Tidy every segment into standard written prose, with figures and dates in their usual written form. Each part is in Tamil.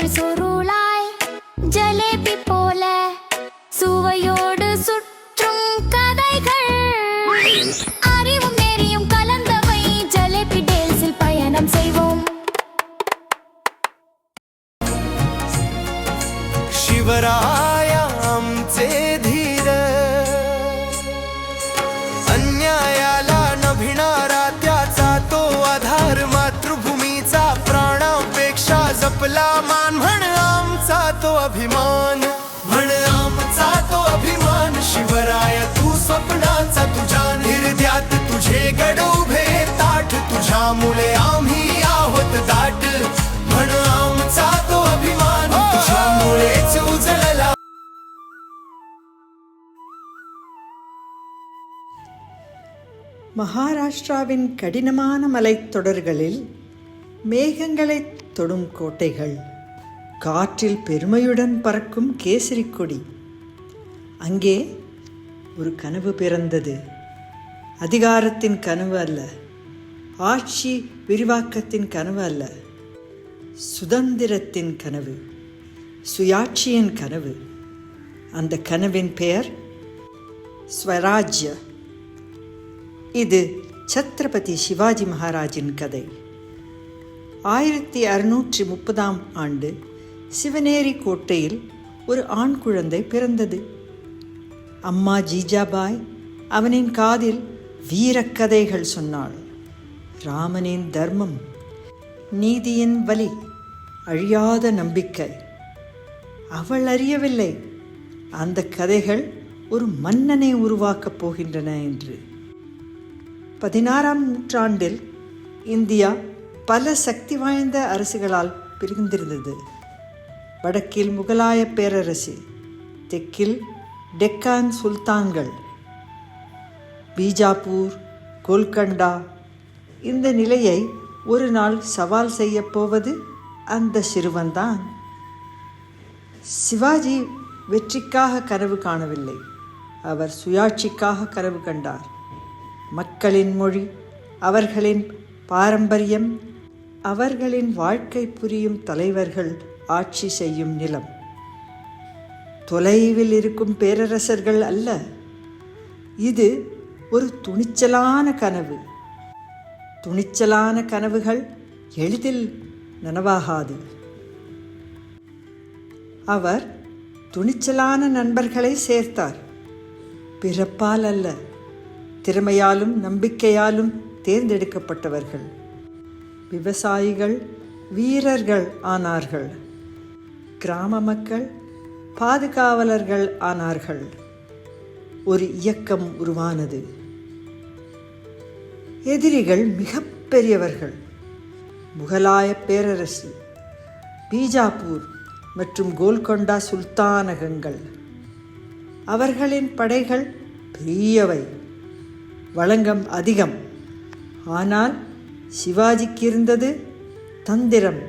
சுருள் சுருளாய் ஜலேபி போல சுவையோடு சுற்றும் கதைகள். அறிவும் நெறியும் கலந்தவை ஜலேபி டேல்ஸில் பயணம் செய்வோம். शिवराया आमचे धीर, अन्यायाला न भिणारा त्याचा तो आधार. मातृभूमीचा प्राणापेक्षा जपला मान, म्हण आमचा तो अभिमान, म्हण आमचा तो अभिमान. शिवराय तू स्वप्नाचा तुझ्या निर्द्यात, तुझे गड उभे ताठ, तुझ्या मुले आम्ही आहोत दाट. म्हण आमचा तो अभिमान, तुझ्या मुळेच उजळला. மகாராஷ்டிராவின் கடினமான மலைத்தொடர்களில் மேகங்களை தொடும் கோட்டைகள், காற்றில் பெருமையுடன் பறக்கும் கேசரி கொடி. அங்கே ஒரு கனவு பிறந்தது. அதிகாரத்தின் கனவு அல்ல, ஆட்சி விரிவாக்கத்தின் கனவு அல்ல, சுதந்திரத்தின் கனவு, சுயாட்சியின் கனவு. அந்த கனவின் பெயர் ஸ்வராஜ்ய. இது சத்ரபதி சிவாஜி மகாராஜின் கதை. 1630ஆம் ஆண்டு சிவனேரி கோட்டையில் ஒரு ஆண் குழந்தை பிறந்தது. அம்மா ஜீஜாபாய் அவனின் காதில் வீரக்கதைகள் சொன்னாள். ராமனின் தர்மம், நீதியின் வலி, அழியாத நம்பிக்கை. அவள் அறியவில்லை அந்த கதைகள் ஒரு மன்னனை உருவாக்கப் போகின்றன என்று. 16ஆம் நூற்றாண்டில் இந்தியா பல சக்தி வாய்ந்த அரசுகளால் பிரிந்திருந்தது. வடக்கில் முகலாய பேரரசு, தெற்கில் டெக்கான் சுல்தான்கள், பீஜாப்பூர், கோல்கண்டா. இந்த நிலையை ஒரு நாள் சவால் செய்யப்போவது அந்த சிறுவன்தான். சிவாஜி வெற்றிக்காக கனவு காணவில்லை, அவர் சுயாட்சிக்காக கனவு கண்டார். மக்களின் மொழி, அவர்களின் பாரம்பரியம், அவர்களின் வாழ்க்கை புரியும் தலைவர்கள் ஆட்சி செய்யும் நிலம். தொலைவில் இருக்கும் பேரரசர்கள் அல்ல, இது ஒரு துணிச்சலான கனவு. துணிச்சலான கனவுகள் எளிதில் நனவாகாது. அவர் துணிச்சலான நண்பர்களை சேர்த்தார். பிறப்பால் அல்ல, திறமையாலும் நம்பிக்கையாலும் தேர்ந்தெடுக்கப்பட்டவர்கள். விவசாயிகள் வீரர்கள் ஆனார்கள், கிராம மக்கள் பாதுகாவலர்கள் ஆனார்கள். ஒரு இயக்கம் உருவானது. எதிரிகள் மிகப்பெரியவர்கள். முகலாய பேரரசு, பீஜாப்பூர் மற்றும் கோல்கொண்டா சுல்தானகங்கள். அவர்களின் படைகள் பெரியவை, வழங்கம் அதிகம். ஆனால் சிவாஜிக்கு இருந்தது தந்திரம்,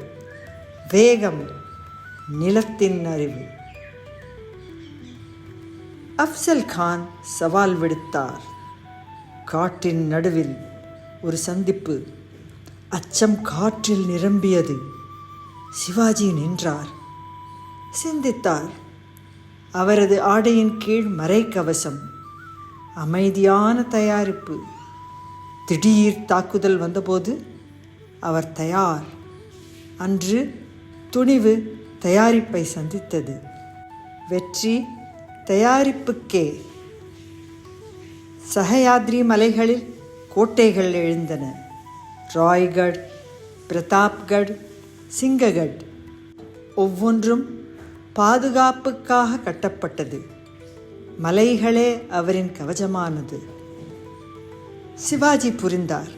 வேகம், நிலத்தின் அறிவு. அஃப்சல் கான் சவால் விடுத்தார். காட்டின் நடுவில் ஒரு சந்திப்பு. அச்சம் காற்றில் நிரம்பியது. சிவாஜி நின்றார், சிந்தித்தார். அவரது ஆடையின் கீழ் மறைக்கவசம், அமைதியான தயாரிப்பு. திடீர் தாக்குதல் வந்தபோது அவர் தயார். அன்று துணிவு தயாரிப்பை சந்தித்தது. வெற்றி தயாரிப்புக்கே. சஹயாத்ரி மலைகளில் கோட்டைகள் எழுந்தன. ராய்கட், பிரதாப்கட், சிங்ககட். ஒவ்வொன்றும் பாதுகாப்புக்காக கட்டப்பட்டது. மலைகளே அவரின் கவசமானது. சிவாஜி புரிந்தார்,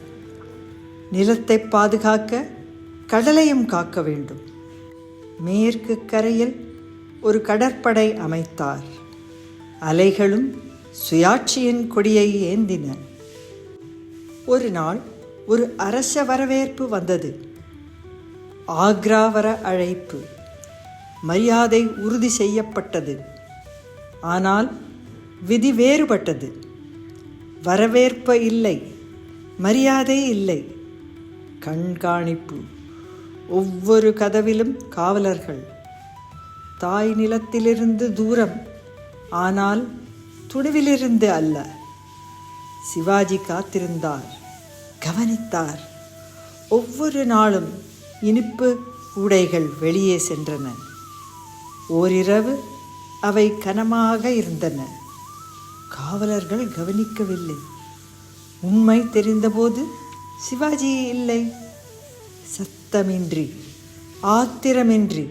நிலத்தை பாதுகாக்க கடலையும் காக்க வேண்டும். மேற்கு கரையில் ஒரு கடற்படை அமைத்தார். அலைகளும் சுயாட்சியின் கொடியை ஏந்தின. ஒரு நாள் ஒரு அரச வரவேற்பு வந்தது. ஆக்ரா வர அழைப்பு. மரியாதை உறுதி செய்யப்பட்டது. ஆனால் விதி வேறுபட்டது. வரவேற்பு இல்லை, மரியாதை இல்லை, கண்காணிப்பு. ஒவ்வொரு கதவிலும் காவலர்கள். தாய் நிலத்திலிருந்து தூரம், ஆனால் துணிவிலிருந்து அல்ல. சிவாஜி காத்திருந்தார், கவனித்தார். ஒவ்வொரு நாளும் இனிப்பு கூடைகள் வெளியே சென்றன. ஓரிரவு அவை கனமாக இருந்தன. காவலர்கள் கவனிக்கவில்லை. உண்மை தெரிந்தபோது சிவாஜி இல்லை. சத்தமின்றி, ஆத்திரமின்றி,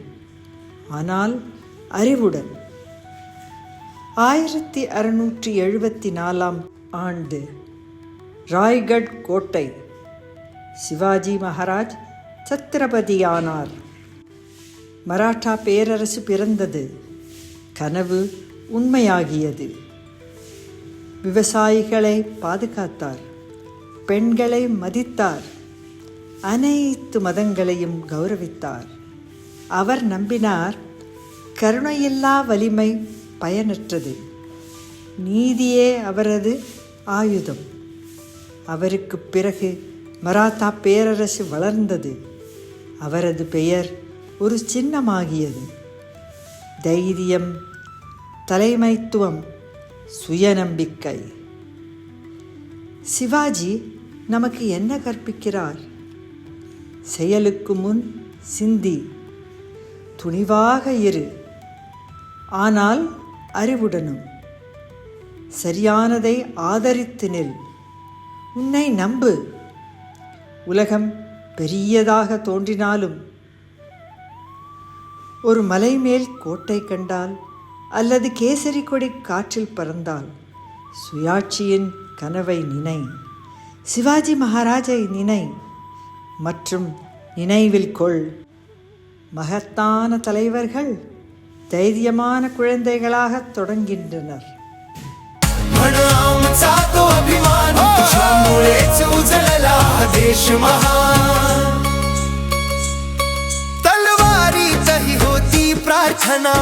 ஆனால் அறிவுடன். 1674 ஆண்டு ராய்கட் கோட்டை. சிவாஜி மகாராஜ் சத்திரபதியானார். மராட்டா பேரரசு பிறந்தது. கனவு உண்மையாகியது. விவசாயிகளை பாதுகாத்தார், பெண்களை மதித்தார், அனைத்து மதங்களையும் கௌரவித்தார். அவர் நம்பினார், கருணையில்லா வலிமை பயனற்றது, நீதியே அவரது ஆயுதம். அவருக்கு பிறகு மராத்தா பேரரசு வளர்ந்தது. அவரது பெயர் ஒரு சின்னமாகியது. தைரியம், தலைமைத்துவம், சுயநம்பிக்கை. சிவாஜி நமக்கு என்ன கற்பிக்கிறார்? செயலுக்கு முன் சிந்தி, துணிவாக இரு, ஆனால் அறிவுடனும். சரியானதை ஆதரித்து நில், உன்னை நம்பு. உலகம் பெரியதாக தோன்றினாலும் ஒரு மலை மேல் கோட்டை கண்டால் அல்லது கேசரி கொடி காற்றில் பறந்தால் சுயாட்சியின் கனவை நினை, சிவாஜி மகாராஜை நினை மற்றும் நினைவில் கொள். மகத்தான தலைவர்கள் தைரியமான குழந்தைகளாக தொடங்குகின்றனர். आमचा तो अभिमान, तुझ्यामुळेच उजळला हा देश महान. तलवारीतही होती प्रार्थना,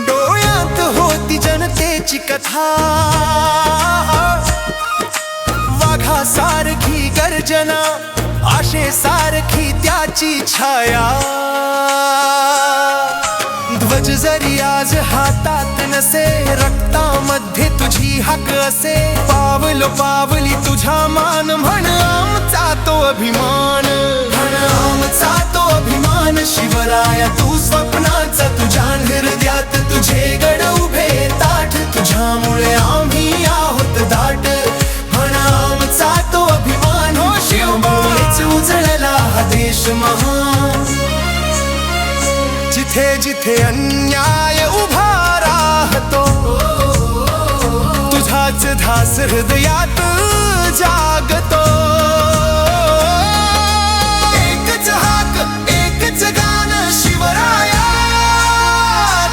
डोळ्यात होती जनतेची कथा. वाघासारखी गर्जना, आशेसारखी त्याची छाया. ध्वज जरी आज हातात नसे, रक्तामध्ये तुझी हाक असे. पावलो पावली तुझा मान, म्हण आमचा तो अभिमान, म्हण आमचा तो अभिमान. शिवराया तू स्वप्नाचा, तुझ्या हृदयात तुझे गड उभे ताठ. तुझ्यामुळे आम्ही आहोत दाट, म्हण आमचा तो अभिमान. हो शिवमुळेच उजळला हा देश महान. जिथे जिथे अन्याय उभा राहतो, तुझाच ध्यास हृदयात जागतो. एकच हाक, एकच गान, शिवराया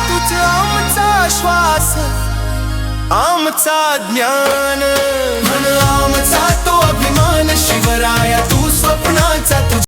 तुझ आमचा श्वास, आमचा ज्ञान. म्हण आमचा तो अभिमान, शिवराया तू स्वप्नाचा, तुझ्या